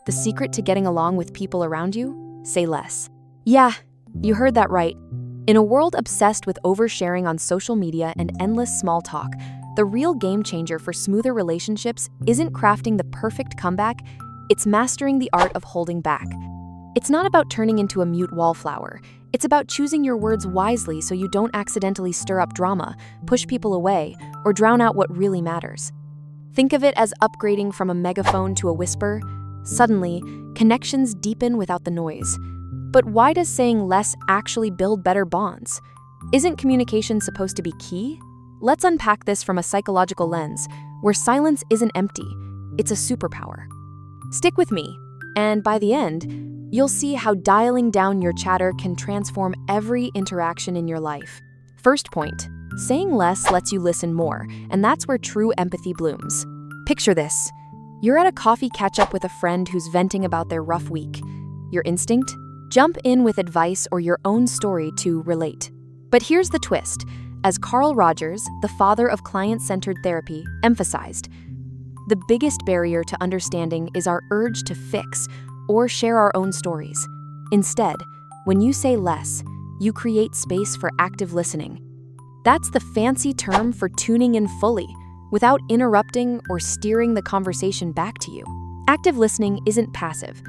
The secret to getting along with people around you? Say less. Yeah, you heard that right. In a world obsessed with oversharing on social media and endless small talk, the real game changer for smoother relationships isn't crafting the perfect comeback, it's mastering the art of holding back. It's not about turning into a mute wallflower. It's about choosing your words wisely so you don't accidentally stir up drama, push people away, or drown out what really matters. Think of it as upgrading from a megaphone to a whisper. Suddenly, connections deepen without the noise. But why does saying less actually build better bonds? Isn't communication supposed to be key? Let's unpack this from a psychological lens, where silence isn't empty, it's a superpower. Stick with me, and by the end, you'll see how dialing down your chatter can transform every interaction in your life. First point, saying less lets you listen more, and that's where true empathy blooms. Picture this. You're at a coffee catch-up with a friend who's venting about their rough week. Your instinct? Jump in with advice or your own story to relate. But here's the twist. As Carl Rogers, the father of client-centered therapy, emphasized, the biggest barrier to understanding is our urge to fix or share our own stories. Instead, when you say less, you create space for active listening. That's the fancy term for tuning in fully, without interrupting or steering the conversation back to you. Active listening isn't passive.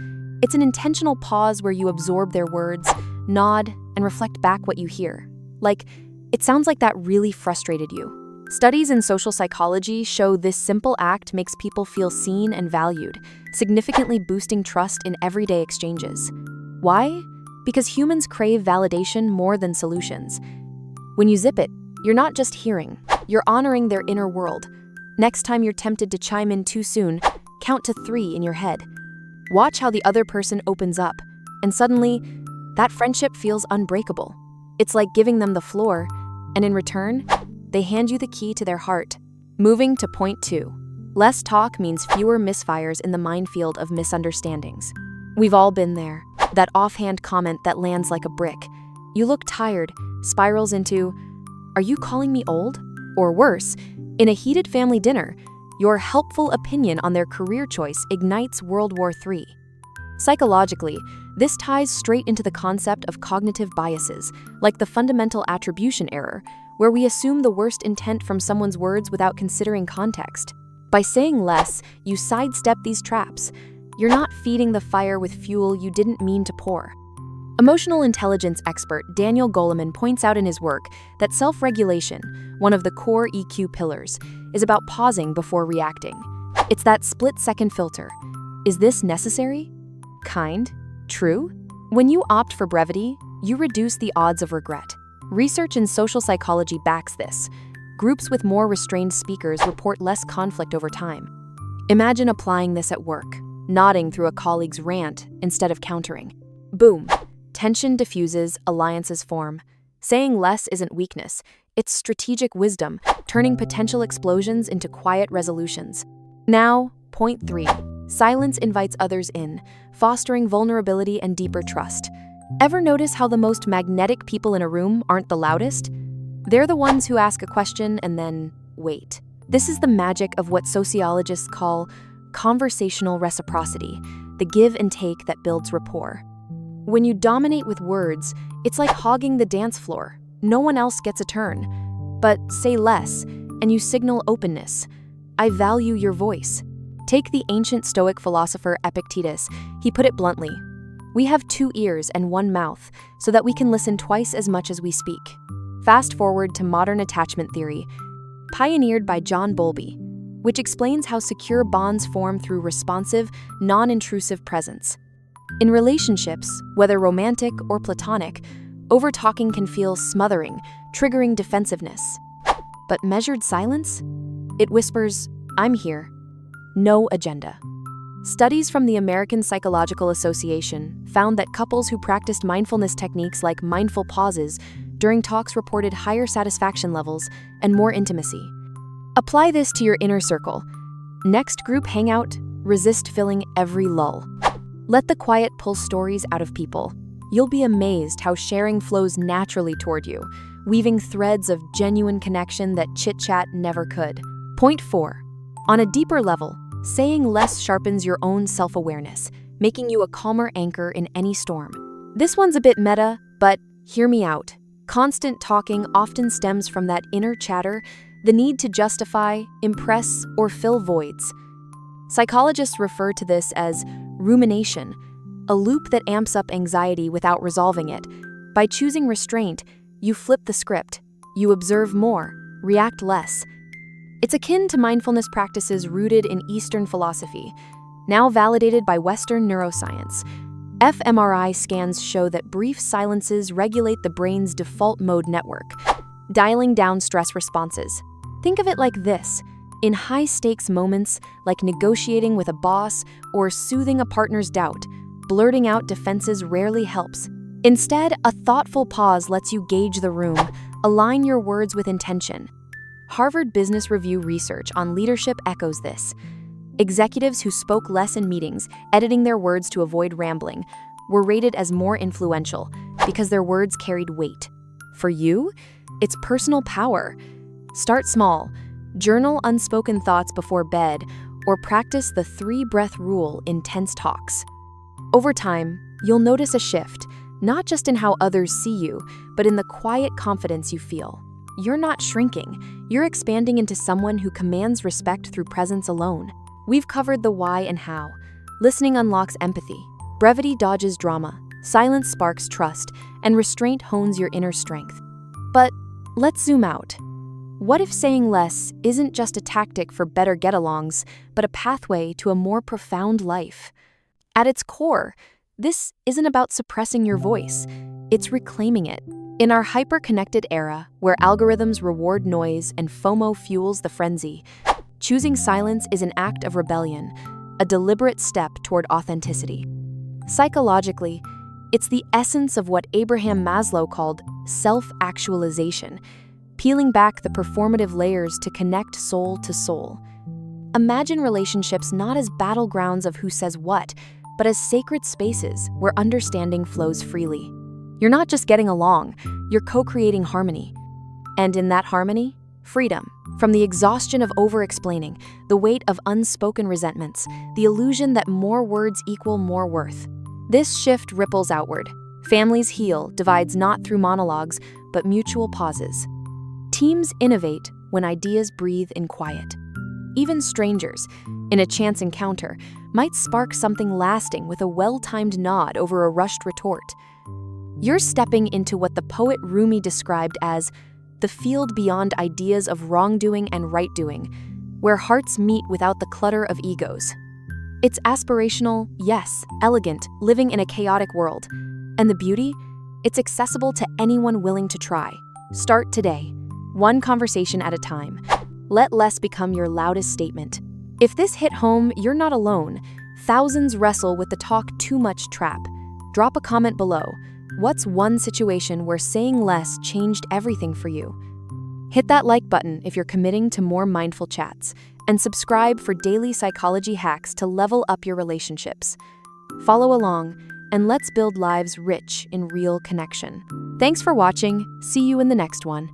It's an intentional pause where you absorb their words, nod, and reflect back what you hear. Like, it sounds like that really frustrated you. Studies in social psychology show this simple act makes people feel seen and valued, significantly boosting trust in everyday exchanges. Why? Because humans crave validation more than solutions. When you zip it, you're not just hearing, you're honoring their inner world. Next time you're tempted to chime in too soon, count to 3 in your head. Watch how the other person opens up, and suddenly, that friendship feels unbreakable. It's like giving them the floor, and in return, they hand you the key to their heart. Moving to point 2. Less talk means fewer misfires in the minefield of misunderstandings. We've all been there. That offhand comment that lands like a brick. You look tired, spirals into, "Are you calling me old?" Or worse, in a heated family dinner, your helpful opinion on their career choice ignites World War III. Psychologically, this ties straight into the concept of cognitive biases, like the fundamental attribution error, where we assume the worst intent from someone's words without considering context. By saying less, you sidestep these traps. You're not feeding the fire with fuel you didn't mean to pour. Emotional intelligence expert Daniel Goleman points out in his work that self-regulation, one of the core EQ pillars, is about pausing before reacting. It's that split-second filter. Is this necessary? Kind? True? When you opt for brevity, you reduce the odds of regret. Research in social psychology backs this. Groups with more restrained speakers report less conflict over time. Imagine applying this at work, nodding through a colleague's rant instead of countering. Boom. Tension diffuses, alliances form. Saying less isn't weakness, it's strategic wisdom, turning potential explosions into quiet resolutions. Now, point 3. Silence invites others in, fostering vulnerability and deeper trust. Ever notice how the most magnetic people in a room aren't the loudest? They're the ones who ask a question and then wait. This is the magic of what sociologists call conversational reciprocity, the give and take that builds rapport. When you dominate with words, it's like hogging the dance floor. No one else gets a turn. But say less, and you signal openness. I value your voice. Take the ancient Stoic philosopher Epictetus. He put it bluntly. We have 2 ears and 1 mouth, so that we can listen twice as much as we speak. Fast forward to modern attachment theory, pioneered by John Bowlby, which explains how secure bonds form through responsive, non-intrusive presence. In relationships, whether romantic or platonic, over-talking can feel smothering, triggering defensiveness. But measured silence? It whispers, "I'm here." No agenda. Studies from the American Psychological Association found that couples who practiced mindfulness techniques like mindful pauses during talks reported higher satisfaction levels and more intimacy. Apply this to your inner circle. Next group hangout, resist filling every lull. Let the quiet pull stories out of people. You'll be amazed how sharing flows naturally toward you, weaving threads of genuine connection that chit-chat never could. Point 4. On a deeper level, saying less sharpens your own self-awareness. making you a calmer anchor in any storm. This one's a bit meta, but hear me out. Constant talking often stems from that inner chatter, the need to justify, impress, or fill voids. Psychologists refer to this as rumination, a loop that amps up anxiety without resolving it. By choosing restraint, you flip the script. You observe more, react less. It's akin to mindfulness practices rooted in Eastern philosophy, now validated by Western neuroscience. fMRI scans show that brief silences regulate the brain's default mode network, dialing down stress responses. Think of it like this. In high-stakes moments, like negotiating with a boss or soothing a partner's doubt, blurting out defenses rarely helps. Instead, a thoughtful pause lets you gauge the room, align your words with intention. Harvard Business Review research on leadership echoes this. Executives who spoke less in meetings, editing their words to avoid rambling, were rated as more influential because their words carried weight. For you, it's personal power. Start small. Journal unspoken thoughts before bed, or practice the 3-breath rule in tense talks. Over time, you'll notice a shift, not just in how others see you, but in the quiet confidence you feel. You're not shrinking, you're expanding into someone who commands respect through presence alone. We've covered the why and how. Listening unlocks empathy, brevity dodges drama, silence sparks trust, and restraint hones your inner strength. But let's zoom out. What if saying less isn't just a tactic for better get-alongs, but a pathway to a more profound life? At its core, this isn't about suppressing your voice, it's reclaiming it. In our hyper-connected era, where algorithms reward noise and FOMO fuels the frenzy, choosing silence is an act of rebellion, a deliberate step toward authenticity. Psychologically, it's the essence of what Abraham Maslow called self-actualization, peeling back the performative layers to connect soul to soul. Imagine relationships not as battlegrounds of who says what, but as sacred spaces where understanding flows freely. You're not just getting along, you're co-creating harmony. And in that harmony, freedom. From the exhaustion of over-explaining, the weight of unspoken resentments, the illusion that more words equal more worth. This shift ripples outward. Families heal, divides not through monologues, but mutual pauses. Teams innovate when ideas breathe in quiet. Even strangers, in a chance encounter, might spark something lasting with a well-timed nod over a rushed retort. You're stepping into what the poet Rumi described as the field beyond ideas of wrongdoing and right-doing, where hearts meet without the clutter of egos. It's aspirational, yes, elegant, living in a chaotic world. And the beauty? It's accessible to anyone willing to try. Start today, one conversation at a time. Let less become your loudest statement. If this hit home, you're not alone. Thousands wrestle with the talk too much trap. Drop a comment below. What's one situation where saying less changed everything for you? Hit that like button if you're committing to more mindful chats, and subscribe for daily psychology hacks to level up your relationships. Follow along, and let's build lives rich in real connection. Thanks for watching. See you in the next one.